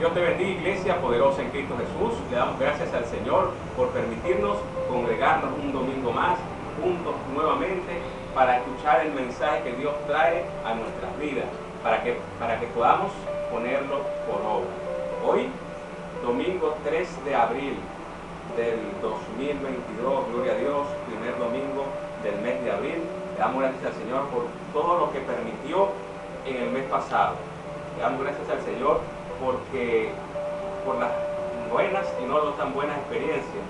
Dios te bendiga, iglesia poderosa en Cristo Jesús. Le damos gracias al Señor por permitirnos congregarnos un domingo más, juntos nuevamente, para escuchar el mensaje que Dios trae a nuestras vidas, para que podamos ponerlo por obra. Hoy, domingo 3 de abril del 2022, gloria a Dios, primer domingo del mes de abril. Le damos gracias al Señor por todo lo que permitió en el mes pasado. Le damos gracias al Señor por las buenas y no tan buenas experiencias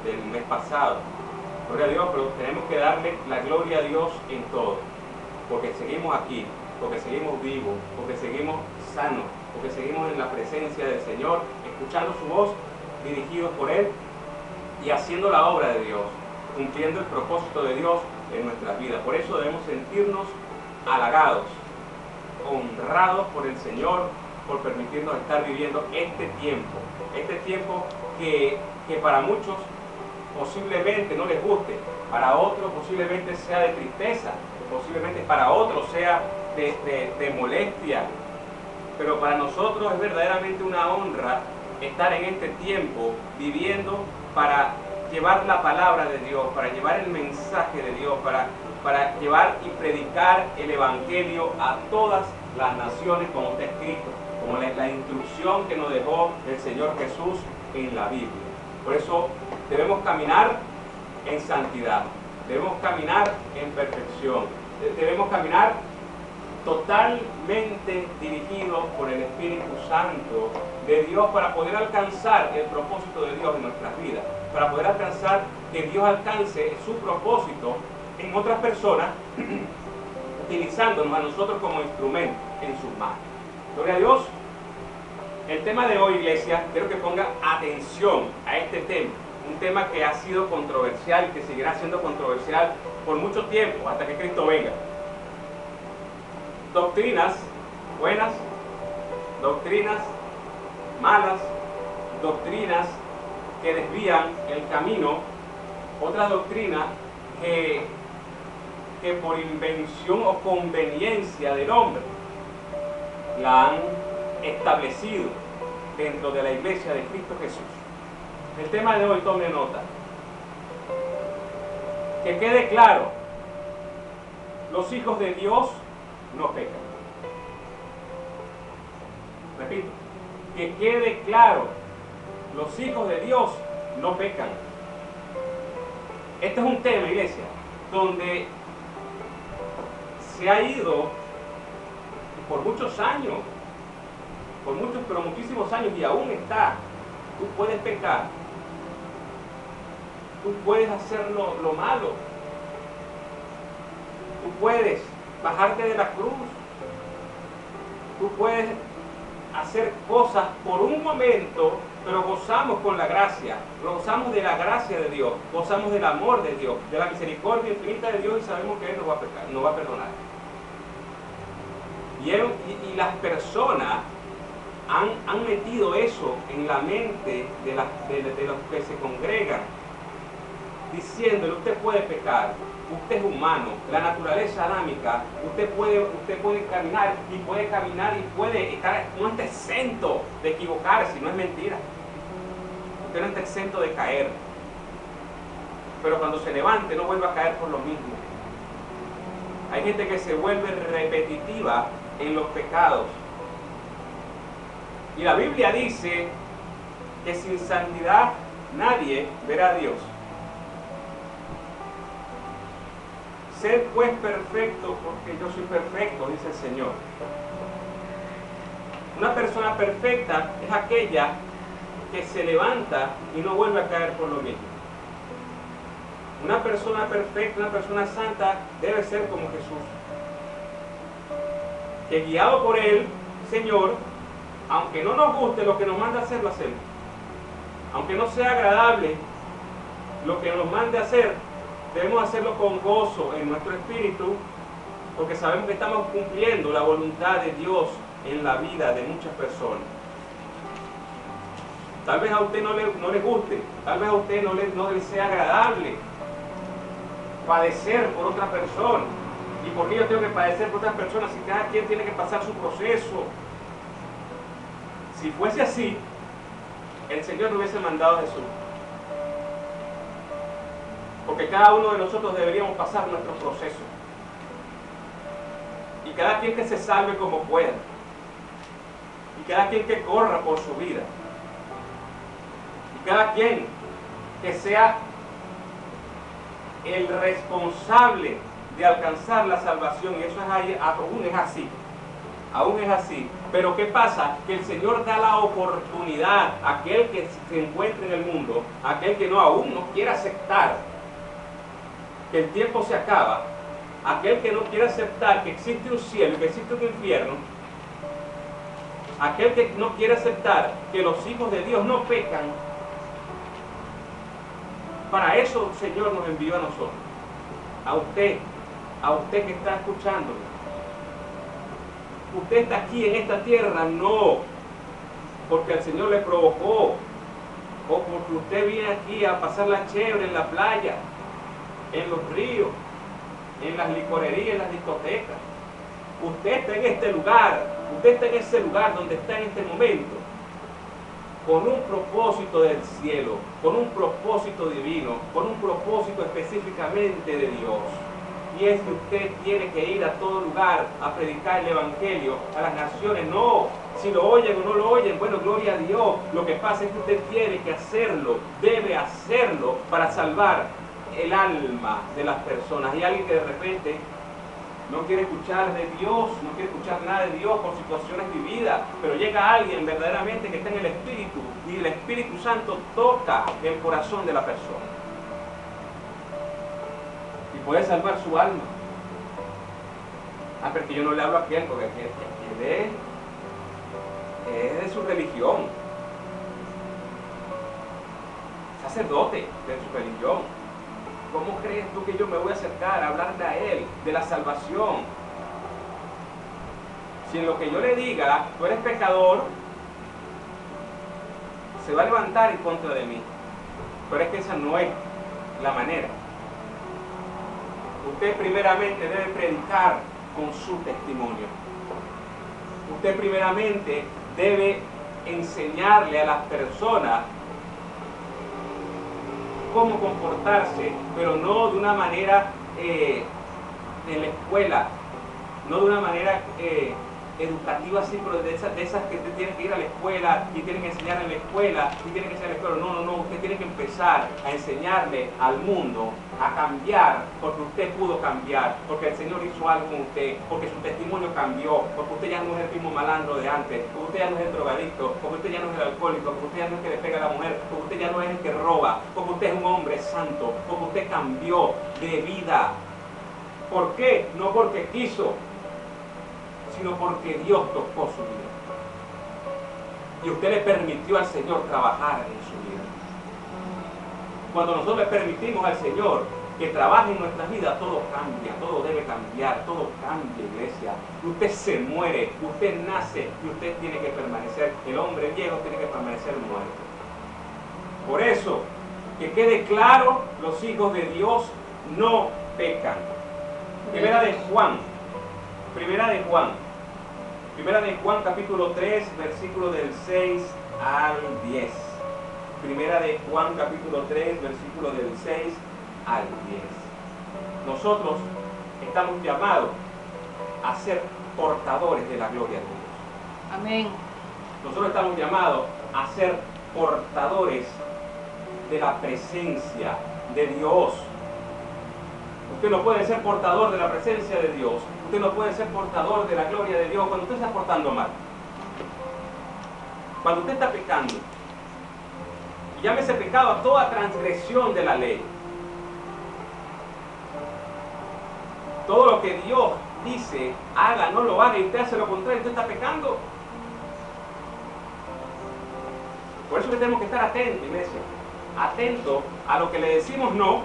del mes pasado. Gloria a Dios, pero tenemos que darle la gloria a Dios en todo, porque seguimos aquí, porque seguimos vivos, porque seguimos sanos, porque seguimos en la presencia del Señor, escuchando su voz, dirigidos por Él y haciendo la obra de Dios, cumpliendo el propósito de Dios en nuestras vidas. Por eso debemos sentirnos halagados, honrados por el Señor, por permitirnos estar viviendo este tiempo que para muchos posiblemente no les guste, para otros posiblemente sea de tristeza, posiblemente para otros sea de molestia, pero para nosotros es verdaderamente una honra estar en este tiempo viviendo para llevar la palabra de Dios, para llevar el mensaje de Dios, para llevar y predicar el Evangelio a todas las naciones, como está escrito, como la instrucción que nos dejó el Señor Jesús en la Biblia. Por eso debemos caminar en santidad, debemos caminar en perfección, debemos caminar totalmente dirigidos por el Espíritu Santo de Dios para poder alcanzar el propósito de Dios en nuestras vidas, para poder alcanzar que Dios alcance su propósito en otras personas, utilizándonos a nosotros como instrumento en sus manos. Gloria a Dios. El tema de hoy, iglesia, quiero que ponga atención a este tema, un tema que ha sido controversial, que seguirá siendo controversial por mucho tiempo, hasta que Cristo venga. Doctrinas buenas, doctrinas malas, doctrinas que desvían el camino, otras doctrinas que por invención o conveniencia del hombre la han establecido dentro de la iglesia de Cristo Jesús. El tema de hoy, tome nota. Que quede claro, los hijos de Dios no pecan. Repito, que quede claro, los hijos de Dios no pecan. Este es un tema, iglesia, donde se ha ido por muchos años, pero muchísimos años, y aún está. Tú puedes pecar, tú puedes hacer lo malo, tú puedes bajarte de la cruz, tú puedes hacer cosas por un momento, pero gozamos con la gracia, gozamos de la gracia de Dios, gozamos del amor de Dios, de la misericordia infinita de Dios, y sabemos que Él nos va a perdonar. Y las personas han metido eso en la mente de los que se congregan, diciéndole: usted puede pecar, usted es humano, la naturaleza adámica, usted puede caminar y puede estar, no está exento de equivocarse, no es mentira. Usted no está exento de caer, pero cuando se levante no vuelva a caer por lo mismo. Hay gente que se vuelve repetitiva en los pecados. Y la Biblia dice que sin santidad nadie verá a Dios. Sed pues perfecto, porque yo soy perfecto, dice el Señor. Una persona perfecta es aquella que se levanta y no vuelve a caer por lo mismo. Una persona perfecta, una persona santa, debe ser como Jesús, que guiado por Él, Señor, aunque no nos guste lo que nos manda a hacer, lo hacemos. Aunque no sea agradable lo que nos mande a hacer, debemos hacerlo con gozo en nuestro espíritu, porque sabemos que estamos cumpliendo la voluntad de Dios en la vida de muchas personas. Tal vez a usted no le guste, tal vez a usted no le sea agradable padecer por otra persona. ¿Y por qué yo tengo que padecer por otras personas si cada quien tiene que pasar su proceso? Si fuese así, el Señor no hubiese mandado a Jesús. Porque cada uno de nosotros deberíamos pasar nuestro proceso. Y cada quien que se salve como pueda. Y cada quien que corra por su vida. Y cada quien que sea el responsable de alcanzar la salvación. Y eso aún es así. Aún es así. Pero ¿qué pasa? Que el Señor da la oportunidad a aquel que se encuentre en el mundo, a aquel que aún no quiere aceptar que el tiempo se acaba, aquel que no quiere aceptar que existe un cielo y que existe un infierno, aquel que no quiere aceptar que los hijos de Dios no pecan. Para eso el Señor nos envió a nosotros, a usted que está escuchándolo. Usted está aquí en esta tierra no porque el Señor le provocó o porque usted viene aquí a pasarla chévere en la playa, en los ríos, en las licorerías, en las discotecas. Usted está en este lugar, usted está en ese lugar donde está en este momento, con un propósito del cielo, con un propósito divino, con un propósito específicamente de Dios. Y es que usted tiene que ir a todo lugar a predicar el Evangelio a las naciones. No, si lo oyen o no lo oyen, bueno, gloria a Dios. Lo que pasa es que usted tiene que hacerlo, debe hacerlo para salvar el alma de las personas. Y alguien que de repente no quiere escuchar de Dios, no quiere escuchar nada de Dios por situaciones vividas, pero llega alguien verdaderamente que está en el Espíritu y el Espíritu Santo toca el corazón de la persona y puede salvar su alma. Pero que yo no le hablo a aquel porque aquel es de su religión, sacerdote de su religión. ¿Cómo crees tú que yo me voy a acercar a hablarle a él de la salvación? Si en lo que yo le diga, tú eres pecador, se va a levantar en contra de mí. Pero es que esa no es la manera. Usted primeramente debe predicar con su testimonio. Usted primeramente debe enseñarle a las personas cómo comportarse, pero no de una manera en la escuela, no de una manera educativa así, pero de esas que usted tiene que ir a la escuela y tiene que enseñar en la escuela y tiene que enseñar en la escuela. No, usted tiene que empezar a enseñarle al mundo a cambiar, porque usted pudo cambiar, porque el Señor hizo algo con usted, porque su testimonio cambió, porque usted ya no es el mismo malandro de antes, porque usted ya no es el drogadicto, porque usted ya no es el alcohólico, porque usted ya no es el que le pega a la mujer, porque usted ya no es el que roba, porque usted es un hombre santo, porque usted cambió de vida. ¿Por qué? No porque quiso, sino porque Dios tocó su vida. Y usted le permitió al Señor trabajar en su vida. Cuando nosotros le permitimos al Señor que trabaje en nuestras vidas, todo cambia, todo debe cambiar, todo cambia, iglesia. Usted se muere, usted nace y usted tiene que permanecer. El hombre viejo tiene que permanecer muerto. Por eso, que quede claro, los hijos de Dios no pecan. Primera de Juan capítulo 3, versículo del 6 al 10. Primera de Juan capítulo 3, versículo del 6 al 10. Nosotros estamos llamados a ser portadores de la gloria de Dios. Amén. Nosotros estamos llamados a ser portadores de la presencia de Dios. Usted no puede ser portador de la presencia de Dios. Usted no puede ser portador de la gloria de Dios cuando usted está portando mal. Cuando usted está pecando. Y llámese pecado a toda transgresión de la ley. Todo lo que Dios dice, haga, no lo haga, y usted hace lo contrario, usted está pecando. Por eso que tenemos que estar atentos, iglesia. Atentos a lo que le decimos no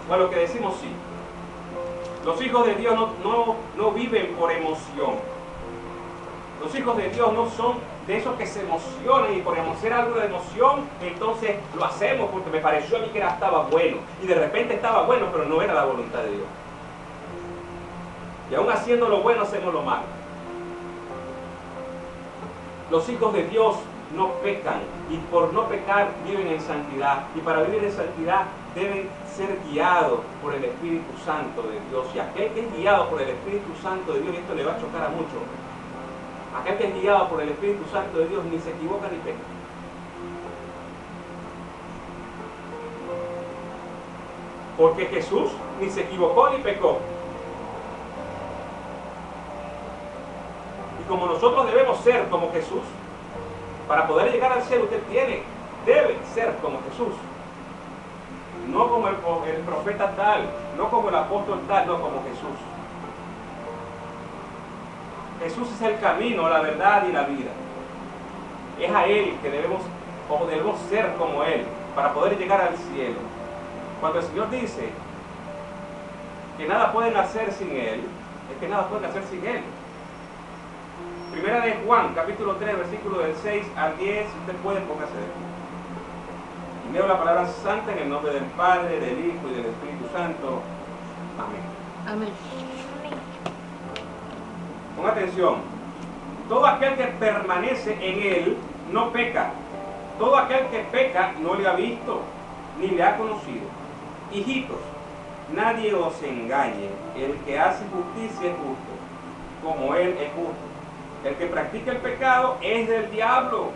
o a lo que decimos sí. Los hijos de Dios no viven por emoción. Los hijos de Dios no son de esos que se emocionan y por hacer algo de emoción, entonces lo hacemos porque me pareció a mí que estaba bueno. Y de repente estaba bueno, pero no era la voluntad de Dios. Y aún haciendo lo bueno, hacemos lo malo. Los hijos de Dios no pecan, y por no pecar viven en santidad, y para vivir en santidad deben ser guiados por el Espíritu Santo de Dios. Y aquel que es guiado por el Espíritu Santo de Dios, y esto le va a chocar a muchos, aquel que es guiado por el Espíritu Santo de Dios ni se equivoca ni peca. Porque Jesús ni se equivocó ni pecó. Y como nosotros debemos ser como Jesús, para poder llegar al cielo usted debe ser como Jesús. No como el profeta tal, no como el apóstol tal, no como Jesús. Jesús es el camino, la verdad y la vida. Es a Él que debemos ser como Él para poder llegar al cielo. Cuando el Señor dice que nada pueden hacer sin Él, es que nada pueden hacer sin Él. Primera de Juan, capítulo 3, versículo del 6 al 10, usted puede póngase de pie. Y leo la palabra santa en el nombre del Padre, del Hijo y del Espíritu Santo. Amén. Amén. Ponga atención. Todo aquel que permanece en Él no peca. Todo aquel que peca no le ha visto ni le ha conocido. Hijitos, nadie os engañe. El que hace justicia es justo, como Él es justo. El que practica el pecado es del diablo,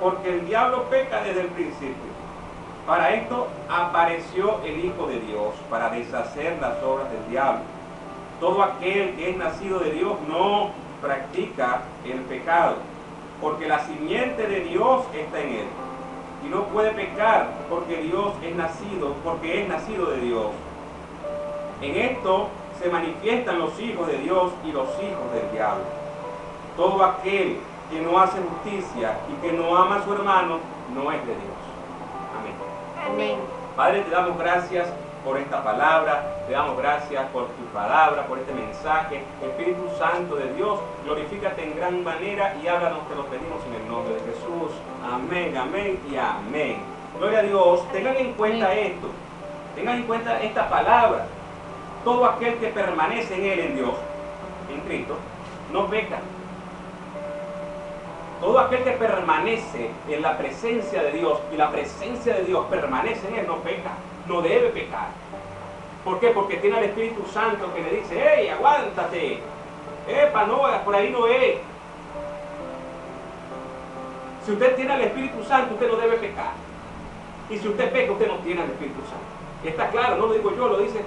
porque el diablo peca desde el principio. Para esto apareció el Hijo de Dios, para deshacer las obras del diablo. Todo aquel que es nacido de Dios no practica el pecado, porque la simiente de Dios está en él. Y no puede pecar porque es nacido de Dios. En esto se manifiestan los hijos de Dios y los hijos del diablo. Todo aquel que no hace justicia y que no ama a su hermano no es de Dios. Amén. Amén. Padre, te damos gracias por esta palabra, te damos gracias por tu palabra, por este mensaje. Espíritu Santo de Dios, glorifícate en gran manera y háblanos, te lo pedimos en el nombre de Jesús. Amén, amén y amén. Gloria a Dios. Tengan en cuenta esto, tengan en cuenta esta palabra. Todo aquel que permanece en Él, en Dios, en Cristo, no peca. Todo aquel que permanece en la presencia de Dios y la presencia de Dios permanece en Él, no peca, no debe pecar. ¿Por qué? Porque tiene al Espíritu Santo que le dice: ¡hey, aguántate! ¡Epa, no, por ahí no es! Si usted tiene al Espíritu Santo, usted no debe pecar. Y si usted peca, usted no tiene al Espíritu Santo. Está claro, no lo digo yo, lo dice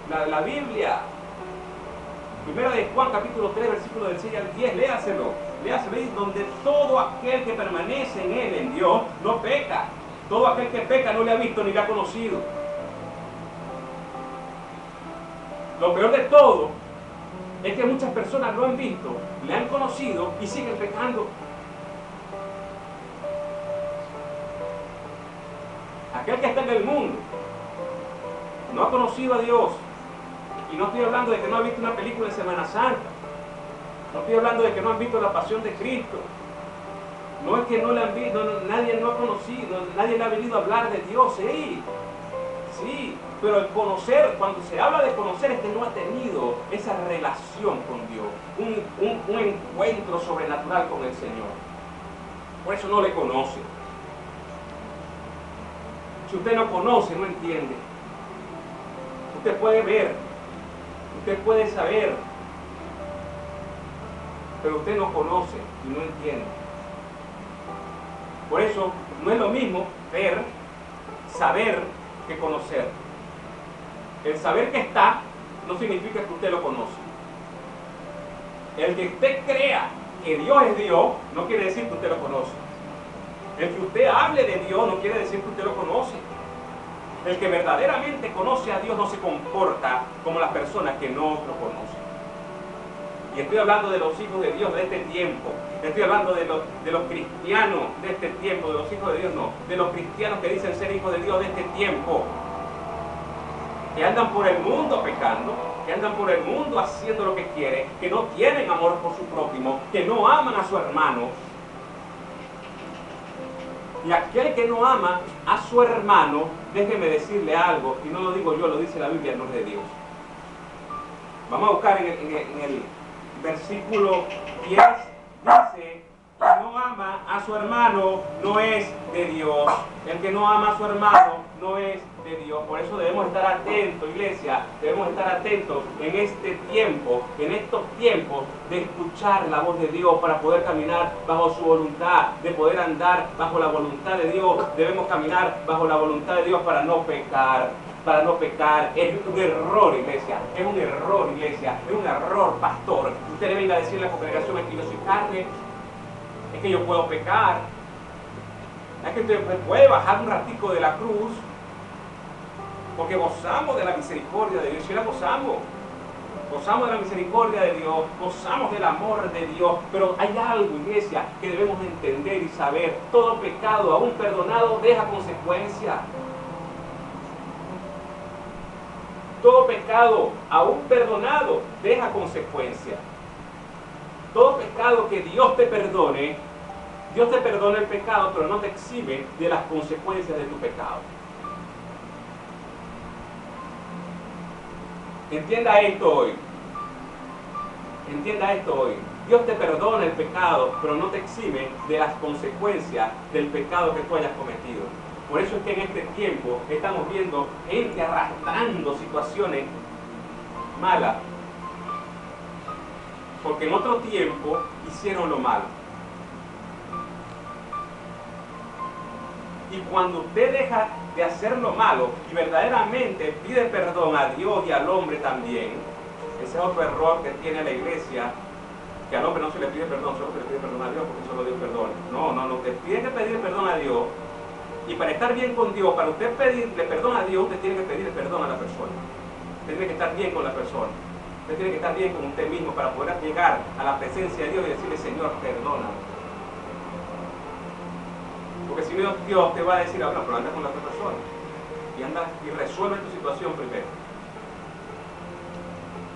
la Biblia. Primera de Juan, capítulo 3, versículo del 6 al 10, léaselo, donde todo aquel que permanece en Él, en Dios, no peca. Todo aquel que peca no le ha visto ni le ha conocido. Lo peor de todo es que muchas personas lo han visto, le han conocido y siguen pecando. Aquel que está en el mundo no ha conocido a Dios. Y no estoy hablando de que no ha visto una película en Semana Santa. No estoy hablando de que no han visto la pasión de Cristo. No es que no le han visto, nadie no ha conocido, nadie le ha venido a hablar de Dios. Sí, pero el conocer, cuando se habla de conocer, es que no ha tenido esa relación con Dios, un encuentro sobrenatural con el Señor. Por eso no le conoce. Si usted no conoce, no entiende. Usted puede ver, usted puede saber, pero usted no conoce y no entiende. Por eso no es lo mismo ver, saber, que conocer. El saber que está no significa que usted lo conoce. El que usted crea que Dios es Dios no quiere decir que usted lo conoce. El que usted hable de Dios no quiere decir que usted lo conoce. El que verdaderamente conoce a Dios no se comporta como las personas que no lo conocen. Y estoy hablando de los hijos de Dios de este tiempo. Estoy hablando de los cristianos de este tiempo, de los hijos de Dios no, de los cristianos que dicen ser hijos de Dios de este tiempo. Que andan por el mundo pecando, que andan por el mundo haciendo lo que quieren, que no tienen amor por su prójimo, que no aman a su hermano. Y aquel que no ama a su hermano, déjeme decirle algo, y no lo digo yo, lo dice la Biblia, no es de Dios. Vamos a buscar en el versículo 10, dice: que no ama a su hermano no es de Dios. El que no ama a su hermano no es de Dios. Por eso debemos estar atentos, iglesia, debemos estar atentos en este tiempo, en estos tiempos de escuchar la voz de Dios para poder caminar bajo su voluntad, de poder andar bajo la voluntad de Dios. Debemos caminar bajo la voluntad de Dios para no pecar. Para no pecar. Es un error, iglesia, es un error, iglesia, es un error, pastor. Usted le venga a decir a la congregación: es que yo soy carne, es que yo puedo pecar, es que usted puede bajar un ratico de la cruz, porque gozamos de la misericordia de Dios. Si la gozamos de la misericordia de Dios, gozamos del amor de Dios, pero hay algo, iglesia, que debemos entender y saber: todo pecado aún perdonado deja consecuencias. Todo pecado aún perdonado deja consecuencias. Todo pecado que Dios te perdone, Dios te perdona el pecado, pero no te exime de las consecuencias de tu pecado. Entienda esto hoy. Entienda esto hoy. Dios te perdona el pecado, pero no te exime de las consecuencias del pecado que tú hayas cometido. Por eso es que en este tiempo estamos viendo gente arrastrando situaciones malas. Porque en otro tiempo hicieron lo malo. Y cuando usted deja de hacer lo malo y verdaderamente pide perdón a Dios y al hombre también, ese es otro error que tiene la iglesia, que al hombre no se le pide perdón, solo se le pide perdón a Dios, porque solo Dios perdona. No, usted tiene que pedir perdón a Dios. Y para estar bien con Dios, para usted pedirle perdón a Dios, usted tiene que pedirle perdón a la persona. Usted tiene que estar bien con la persona. Usted tiene que estar bien con usted mismo para poder llegar a la presencia de Dios y decirle: Señor, perdóname. Porque si no, Dios te va a decir: ahora, pero anda con la otra persona. Y anda y resuelve tu situación primero.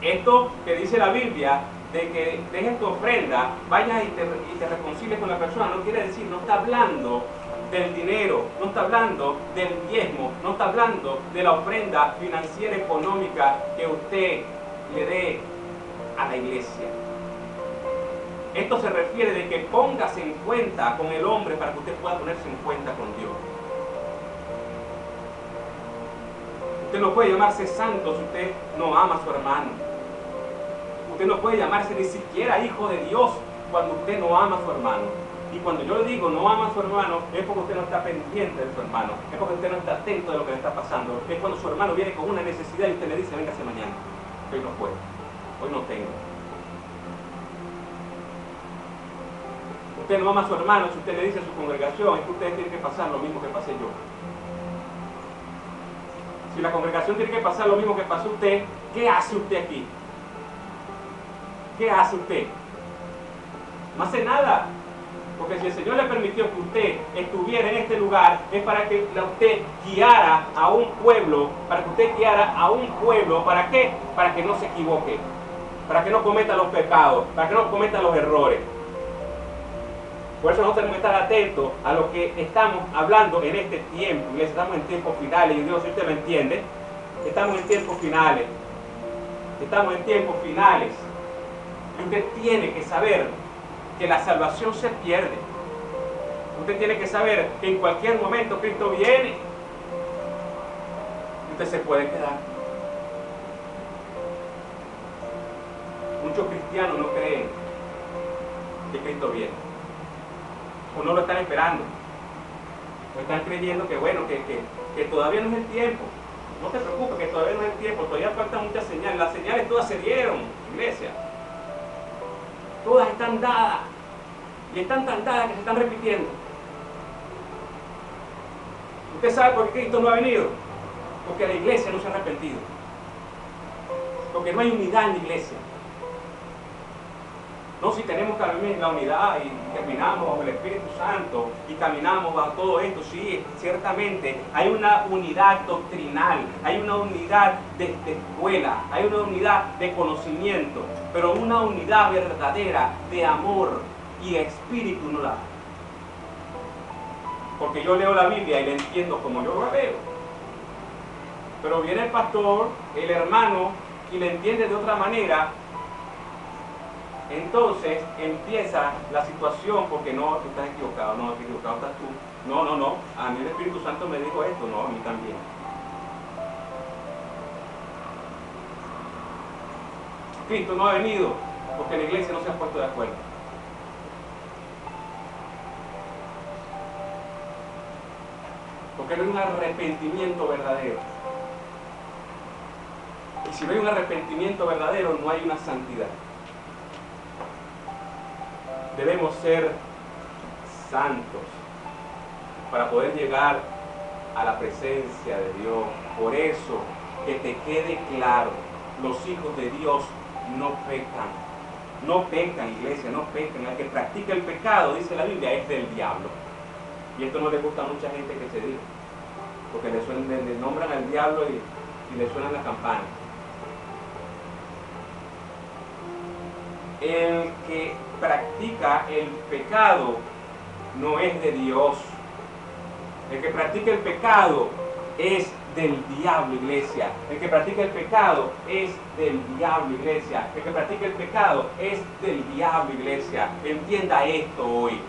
Esto que dice la Biblia, de que dejes tu ofrenda, vayas y te reconcilies con la persona, no quiere decir, no está hablando del dinero, no está hablando del diezmo, no está hablando de la ofrenda financiera, económica que usted le dé a la iglesia. Esto se refiere de que póngase en cuenta con el hombre para que usted pueda ponerse en cuenta con Dios. Usted no puede llamarse santo si usted no ama a su hermano. Usted no puede llamarse ni siquiera hijo de Dios cuando usted no ama a su hermano. Y cuando yo le digo no ama a su hermano, es porque usted no está pendiente de su hermano, es porque usted no está atento de lo que le está pasando. Es cuando su hermano viene con una necesidad y usted le dice: véngase mañana, hoy no puedo, hoy no tengo. Usted no ama a su hermano si usted le dice a su congregación: es que ustedes tienen que pasar lo mismo que pasé yo. Si la congregación tiene que pasar lo mismo que pasó usted, ¿qué hace usted aquí? ¿Qué hace usted? No hace nada. Porque si el Señor le permitió que usted estuviera en este lugar, es para que usted guiara a un pueblo, ¿para qué? Para que no se equivoque, para que no cometa los pecados, para que no cometa los errores. Por eso nosotros tenemos que estar atentos a lo que estamos hablando en este tiempo. Y estamos en tiempos finales, y Dios, si usted me entiende, estamos en tiempos finales. Estamos en tiempos finales. Y usted tiene que saber que la salvación se pierde. Usted tiene que saber que en cualquier momento Cristo viene. Usted se puede quedar. Muchos cristianos no creen que Cristo viene. O no lo están esperando. O están creyendo que bueno, que todavía no es el tiempo. No te preocupes, que todavía no es el tiempo. Todavía faltan muchas señales. Las señales todas se dieron, iglesia. Todas están dadas. Y están tan dadas que se están repitiendo. ¿Usted sabe por qué Cristo no ha venido? Porque la iglesia no se ha arrepentido. Porque no hay unidad en la iglesia. No, si tenemos que vivir la unidad y caminamos bajo el Espíritu Santo y caminamos bajo todo esto, sí, ciertamente hay una unidad doctrinal, hay una unidad de escuela, hay una unidad de conocimiento, pero una unidad verdadera de amor y espíritu no la hay. Porque yo leo la Biblia y la entiendo como yo la veo. Pero viene el pastor, el hermano, y la entiende de otra manera. Entonces empieza la situación porque no, tú estás equivocado. No, no, a mí el Espíritu Santo me dijo esto, no, a mí también. Cristo no ha venido porque la iglesia no se ha puesto de acuerdo. Porque no hay un arrepentimiento verdadero. Y si no hay un arrepentimiento verdadero, no hay una santidad. Debemos ser santos para poder llegar a la presencia de Dios. Por eso, que te quede claro, los hijos de Dios no pecan. No pecan, iglesia, no pecan. El que practica el pecado, dice la Biblia, es del diablo. Y esto no le gusta a mucha gente que se diga, porque le nombran al diablo y le suenan las campanas. El que practica el pecado no es de Dios. El que practica el pecado es del diablo, iglesia. El que practica el pecado es del diablo, iglesia. El que practica el pecado es del diablo, iglesia. Entienda esto hoy.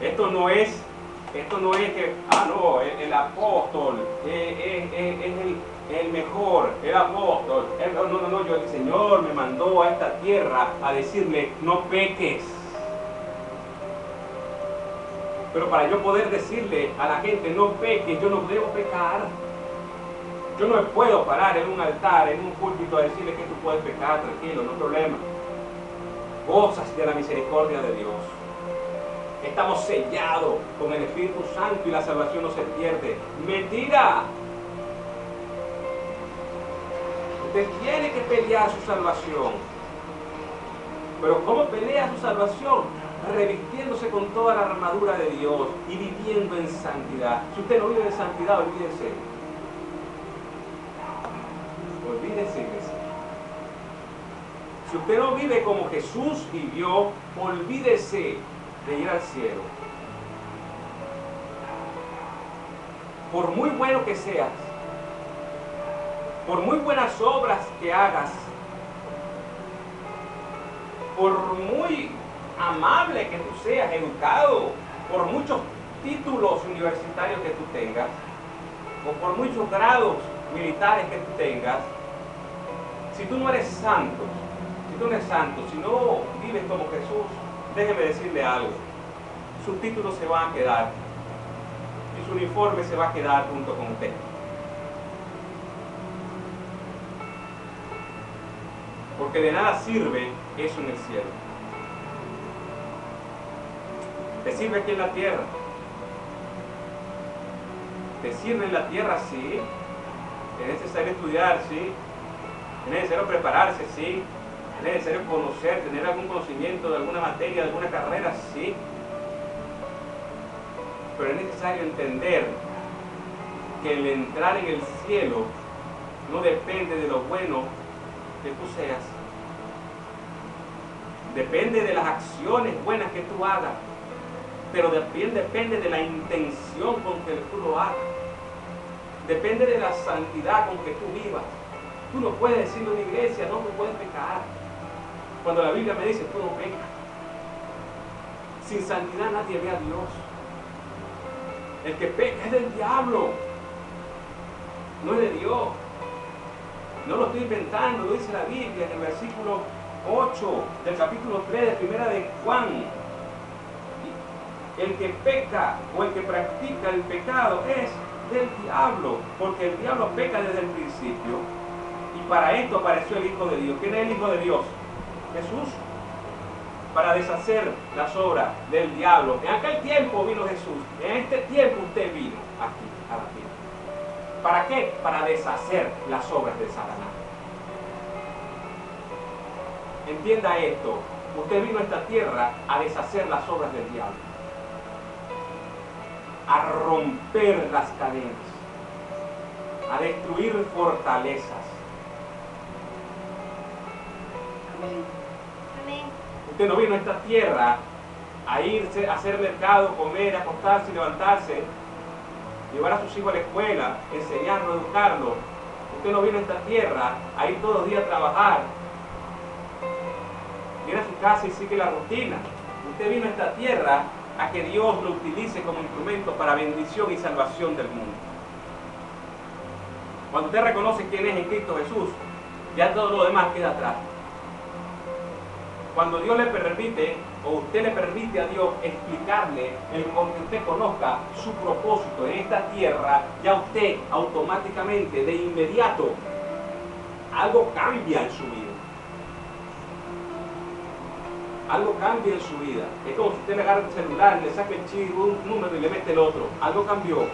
Esto no es que, el apóstol es el mejor, el apóstol. No, el Señor me mandó a esta tierra a decirle, no peques. Pero para yo poder decirle a la gente, no peques, yo no debo pecar. Yo no me puedo parar en un altar, en un púlpito a decirle que tú puedes pecar, tranquilo, no hay problema. Gozas de la misericordia de Dios. Estamos sellados con el Espíritu Santo y la salvación no se pierde. ¡Mentira! Usted tiene que pelear su salvación. Pero ¿cómo pelea su salvación? Revistiéndose con toda la armadura de Dios y viviendo en santidad. Si usted no vive en santidad, olvídese. Olvídese, iglesia. Si usted no vive como Jesús vivió, olvídese de ir al cielo. Por muy bueno que seas, por muy buenas obras que hagas, por muy amable que tú seas, educado, por muchos títulos universitarios que tú tengas, o por muchos grados militares que tú tengas, si tú no eres santo, si no vives como Jesús, déjeme decirle algo, sus títulos se van a quedar y su uniforme se va a quedar junto con usted. Porque de nada sirve eso en el cielo. Te sirve aquí en la tierra. Te sirve en la tierra, sí. Es necesario estudiar, sí. Es necesario prepararse, sí. Es necesario conocer, tener algún conocimiento de alguna materia, de alguna carrera, sí. Pero es necesario entender que el entrar en el cielo no depende de lo bueno que tú seas. Depende de las acciones buenas que tú hagas, pero también depende de la intención con que tú lo hagas. Depende de la santidad con que tú vivas. Tú no puedes decirle a una iglesia, no puedes pecar, cuando la Biblia me dice, tú no pecas. Sin santidad nadie ve a Dios. El que peca es del diablo, no es de Dios. No lo estoy inventando, lo dice la Biblia en el versículo 8 del capítulo 3 de Primera de Juan. El que peca o el que practica el pecado es del diablo, porque el diablo peca desde el principio. Y para esto apareció el Hijo de Dios. ¿Quién es el Hijo de Dios? Jesús. Para deshacer las obras del diablo. En aquel tiempo vino Jesús. En este tiempo usted vino aquí a la tierra. ¿Para qué? Para deshacer las obras de Satanás. Entienda esto. Usted vino a esta tierra a deshacer las obras del diablo. A romper las cadenas. A destruir fortalezas. Amén. Amén. Usted no vino a esta tierra a irse a hacer mercado, comer, acostarse y levantarse, llevar a sus hijos a la escuela, enseñarlo, educarlo. Usted no vino a esta tierra a ir todos los días a trabajar. Viene a su casa y sigue la rutina. Usted vino a esta tierra a que Dios lo utilice como instrumento para bendición y salvación del mundo. Cuando usted reconoce quién es en Cristo Jesús, ya todo lo demás queda atrás. Cuando Dios le permite, o usted le permite a Dios explicarle, con que usted conozca su propósito en esta tierra, ya usted automáticamente, de inmediato, algo cambia en su vida. Algo cambia en su vida. Es como si usted le agarra el celular, le saca el chip, un número y le mete el otro. Algo cambió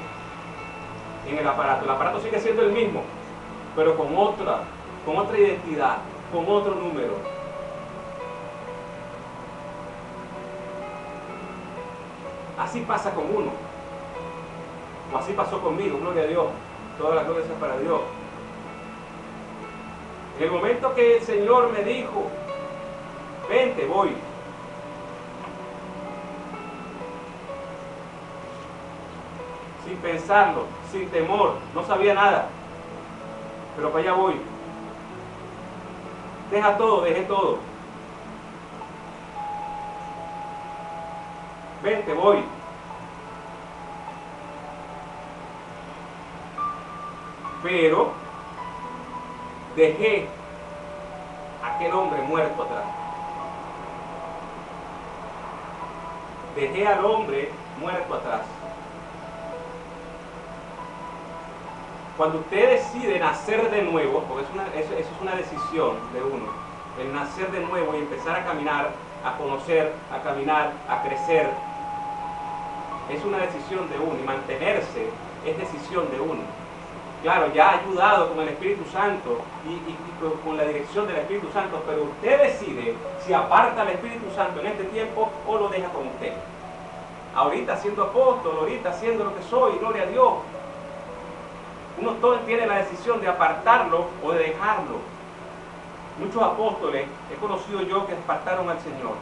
en el aparato. El aparato sigue siendo el mismo, pero con otra identidad, con otro número. Así pasa con uno, o así pasó conmigo, gloria a Dios, toda la gloria sea para Dios. En el momento que el Señor me dijo, vente, voy. Sin pensarlo, sin temor, no sabía nada, pero para allá voy. Deja todo, dejé todo. Vente, voy. Pero dejé a aquel hombre muerto atrás. Dejé al hombre muerto atrás. Cuando usted decide nacer de nuevo, porque eso es una decisión de uno, el nacer de nuevo y empezar a caminar, a conocer, a caminar, a crecer, es una decisión de uno, y mantenerse es decisión de uno. Claro, ya ayudado con el Espíritu Santo y con la dirección del Espíritu Santo, pero usted decide si aparta al Espíritu Santo en este tiempo o lo deja con usted. Ahorita siendo apóstol, ahorita haciendo lo que soy, gloria a Dios. Uno todo tiene la decisión de apartarlo o de dejarlo. Muchos apóstoles he conocido yo que apartaron al Señor.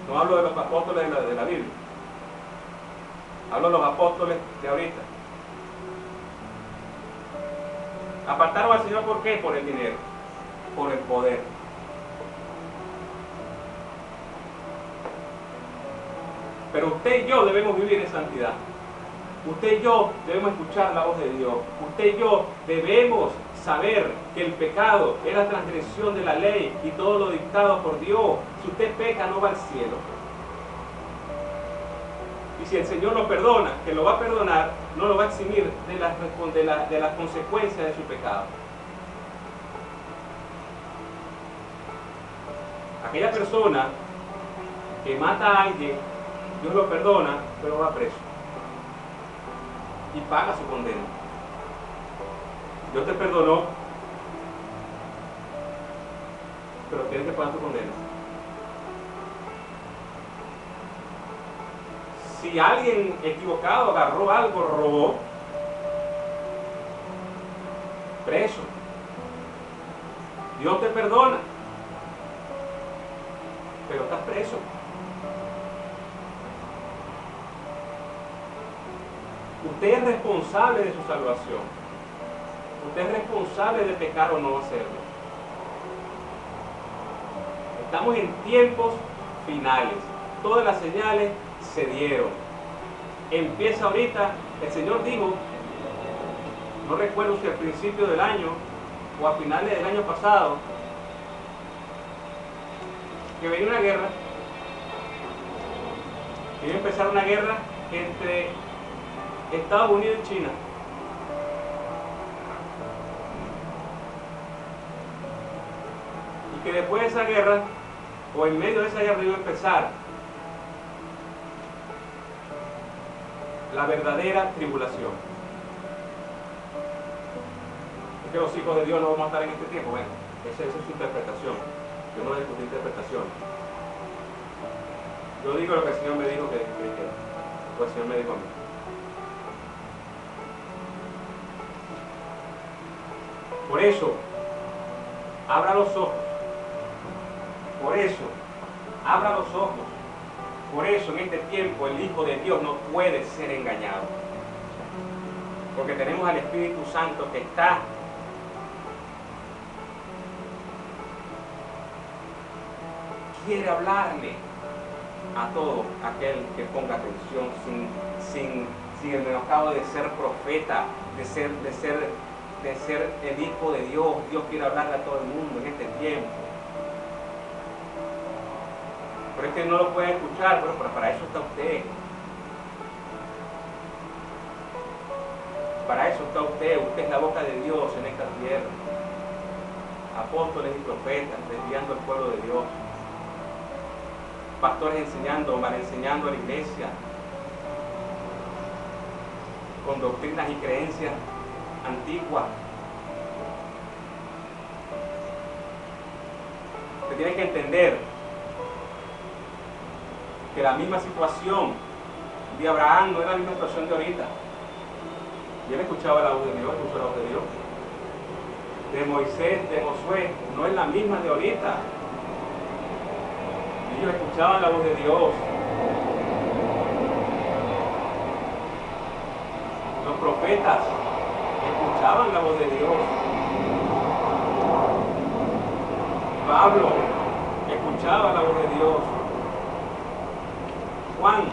No hablo de los apóstoles de la Biblia. Hablo de los apóstoles de ahorita. Apartaron al Señor, ¿por qué? Por el dinero, por el poder. Pero usted y yo debemos vivir en santidad. Usted y yo debemos escuchar la voz de Dios. Usted y yo debemos saber que el pecado es la transgresión de la ley y todo lo dictado por Dios. Si usted peca, no va al cielo. Y si el Señor lo perdona, que lo va a perdonar, no lo va a eximir de las consecuencias de su pecado. Aquella persona que mata a alguien, Dios lo perdona, pero va preso. Y paga su condena. Dios te perdonó, pero tienes que pagar tu condena. Si alguien equivocado agarró algo, robó, preso. Dios te perdona, pero estás preso. Usted es responsable de su salvación. Usted es responsable de pecar o no hacerlo. Estamos en tiempos finales. Todas las señales se dieron. Empieza ahorita. El Señor dijo, no recuerdo si al principio del año o a finales del año pasado, que venía una guerra, que iba a empezar una guerra entre Estados Unidos y China. Y que después de esa guerra, o en medio de esa guerra, iba a empezar la verdadera tribulación. Es que los hijos de Dios no vamos a estar en este tiempo. Bueno, esa es su interpretación. Yo no discutí interpretación. Yo digo lo que el Señor me dijo que o el Señor me dijo a mí. Por eso, abra los ojos. Por eso, abra los ojos. Por eso en este tiempo el Hijo de Dios no puede ser engañado. Porque tenemos al Espíritu Santo que está quiere hablarle a todo aquel que ponga atención sin el menoscabo de ser profeta, de ser el hijo de Dios. Dios quiere hablarle a todo el mundo en este tiempo. Pero es que no lo puede escuchar, pero para eso está usted. Para eso está usted. Usted es la boca de Dios en esta tierra. Apóstoles y profetas desviando al pueblo de Dios. Pastores enseñando, mal enseñando a la iglesia con doctrinas y creencias antiguas. Usted tiene que entender que la misma situación de Abraham no es la misma situación de ahorita. Y él escuchaba la voz de Dios, escuchó la voz de Dios. De Moisés, de Josué, no es la misma de ahorita. Ellos escuchaban la voz de Dios. Los profetas escuchaban la voz de Dios. Pablo escuchaba la voz de Dios. Juan,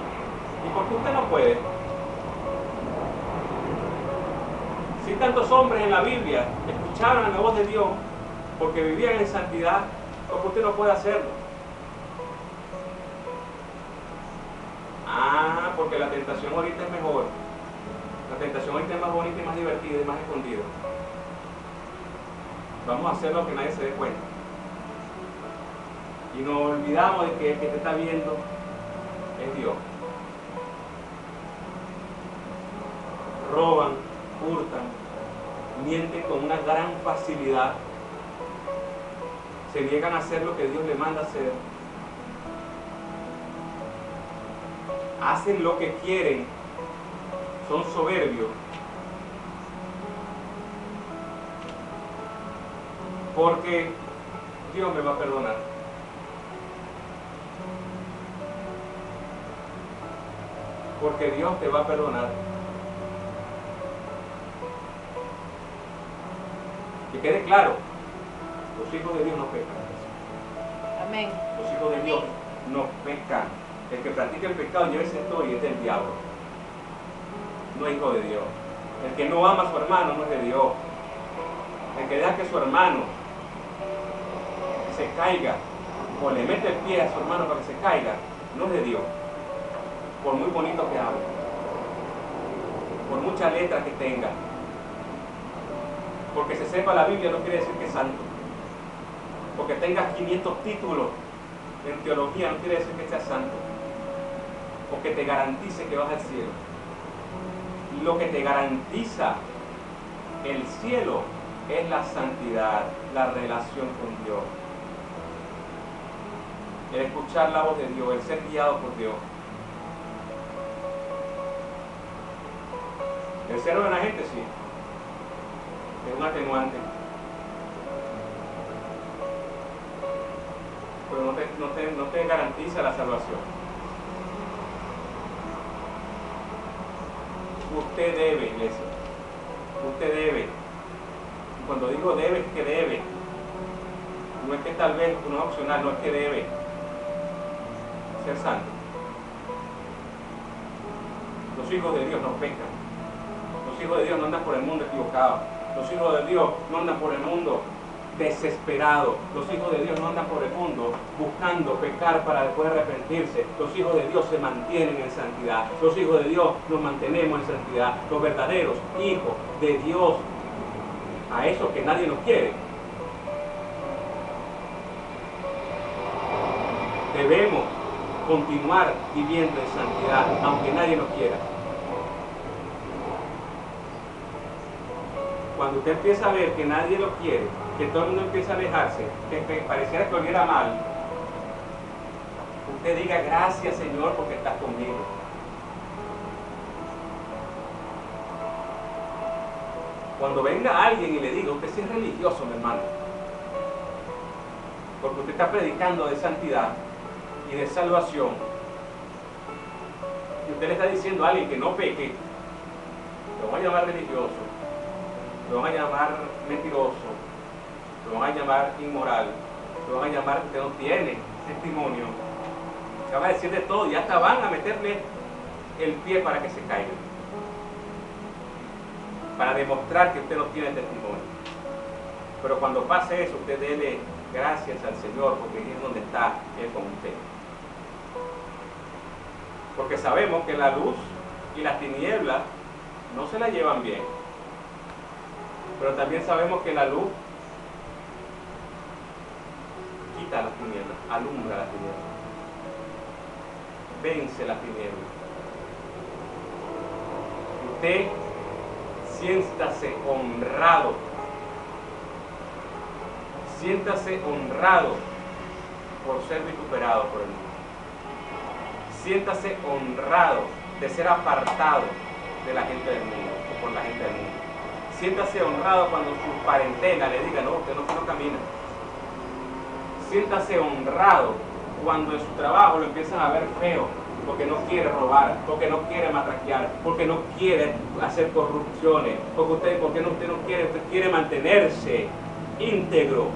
¿y por qué usted no puede? Si tantos hombres en la Biblia escucharon la voz de Dios porque vivían en santidad, ¿por qué usted no puede hacerlo? Ah, porque la tentación ahorita es mejor. La tentación ahorita es más bonita y más divertida y más escondida. Vamos a hacer lo que nadie se dé cuenta. Y nos olvidamos de que el que te está viendo es Dios. Roban, hurtan, mienten con una gran facilidad. Se niegan a hacer lo que Dios les manda hacer. Hacen lo que quieren, son soberbios, porque Dios me va a perdonar. Porque Dios te va a perdonar. Que quede claro, los hijos de Dios no pecan. Amén. Los hijos de Dios no pecan. El que practica el pecado lleva esa historia y es del diablo. No es hijo de Dios. El que no ama a su hermano no es de Dios. El que deja que su hermano se caiga o le mete el pie a su hermano para que se caiga, no es de Dios. Por muy bonito que hable, por muchas letras que tenga, porque se sepa la Biblia no quiere decir que es santo. Porque tengas 500 títulos en teología no quiere decir que seas santo. O que te garantice que vas al cielo. Lo que te garantiza el cielo es la santidad, la relación con Dios. El escuchar la voz de Dios, el ser guiado por Dios. El ser buena gente sí, es un atenuante. Pero no te garantiza la salvación. Usted debe, iglesia. Usted debe. Y cuando digo debe, es que debe. No es que tal vez no es opcional, no es que debe ser santo. Los hijos de Dios no pecan. Los hijos de Dios no andan por el mundo equivocados. Los hijos de Dios no andan por el mundo desesperados. Los hijos de Dios no andan por el mundo buscando pecar para después arrepentirse. Los hijos de Dios se mantienen en santidad. Los hijos de Dios nos mantenemos en santidad. Los verdaderos hijos de Dios, a esos que nadie nos quiere, debemos continuar viviendo en santidad, aunque nadie nos quiera. Cuando usted empieza a ver que nadie lo quiere, que todo el mundo empieza a alejarse, que pareciera que oliera mal, usted diga gracias Señor porque estás conmigo. Cuando venga alguien y le diga, usted sí es religioso, mi hermano, porque usted está predicando de santidad y de salvación, y usted le está diciendo a alguien que no peque, lo van a llamar religioso, lo van a llamar mentiroso, lo van a llamar inmoral, lo van a llamar que usted no tiene testimonio. Se van a decir de todo y hasta van a meterle el pie para que se caiga. Para demostrar que usted no tiene testimonio. Pero cuando pase eso, usted dele gracias al Señor, porque es donde está Él con usted. Porque sabemos que la luz y las tinieblas no se la llevan bien. Pero también sabemos que la luz quita las tinieblas, alumbra las tinieblas, vence las tinieblas. Usted siéntase honrado, siéntase honrado por ser vituperado por el mundo. Siéntase honrado de ser apartado de la gente del mundo o por la gente del mundo. Siéntase honrado cuando su parentela le diga, no, usted no camina. Siéntase honrado cuando en su trabajo lo empiezan a ver feo, porque no quiere robar, porque no quiere matraquear, porque no quiere hacer corrupciones, usted quiere mantenerse íntegro.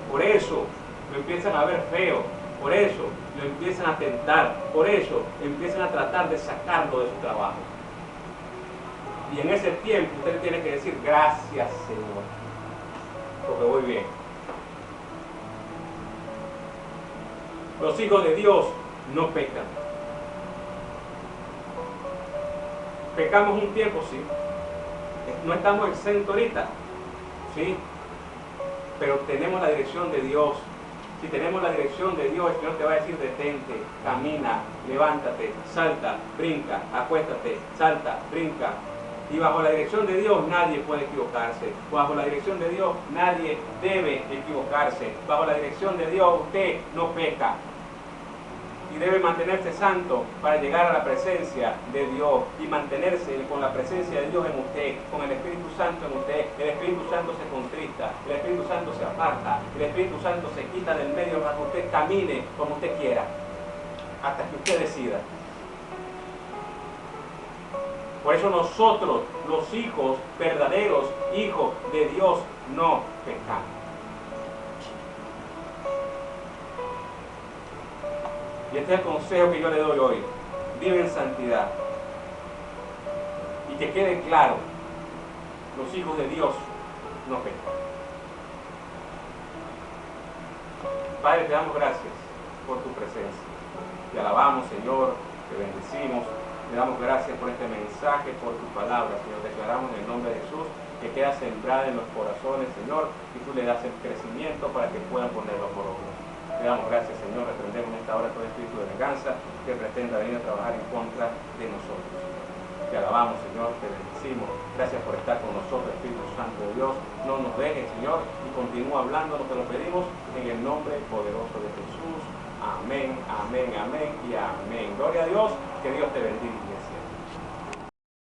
Por eso lo empiezan a ver feo, por eso lo empiezan a tentar, por eso empiezan a tratar de sacarlo de su trabajo. Y en ese tiempo usted tiene que decir, gracias Señor, porque voy bien. Los hijos de Dios no pecan. Pecamos un tiempo, sí. No estamos exentos ahorita, sí. Pero tenemos la dirección de Dios. Si tenemos la dirección de Dios, el Señor te va a decir, detente, camina, levántate, salta, brinca, acuéstate, salta, brinca. Y bajo la dirección de Dios nadie puede equivocarse. Bajo la dirección de Dios nadie debe equivocarse. Bajo la dirección de Dios usted no peca. Y debe mantenerse santo para llegar a la presencia de Dios y mantenerse con la presencia de Dios en usted, con el Espíritu Santo en usted. El Espíritu Santo se contrista, el Espíritu Santo se aparta, el Espíritu Santo se quita del medio para que usted camine como usted quiera, hasta que usted decida. Por eso nosotros, los hijos, verdaderos hijos de Dios, no pecamos. Y este es el consejo que yo le doy hoy. Vive en santidad. Y que quede claro, los hijos de Dios no pecan. Padre, te damos gracias por tu presencia. Te alabamos, Señor, te bendecimos. Te damos gracias por este mensaje, por tu palabra, Señor. Declaramos en el nombre de Jesús que queda sembrada en los corazones, Señor, y tú le das el crecimiento para que puedan ponerlo por obra. Te damos gracias, Señor. Reprendemos en esta hora todo espíritu de venganza que pretenda venir a trabajar en contra de nosotros. Te alabamos, Señor, te bendecimos. Gracias por estar con nosotros, Espíritu Santo de Dios. No nos dejes, Señor, y continúa hablando, te lo pedimos en el nombre poderoso de Jesús. Amén, amén, amén y amén. Gloria a Dios, que Dios te bendiga.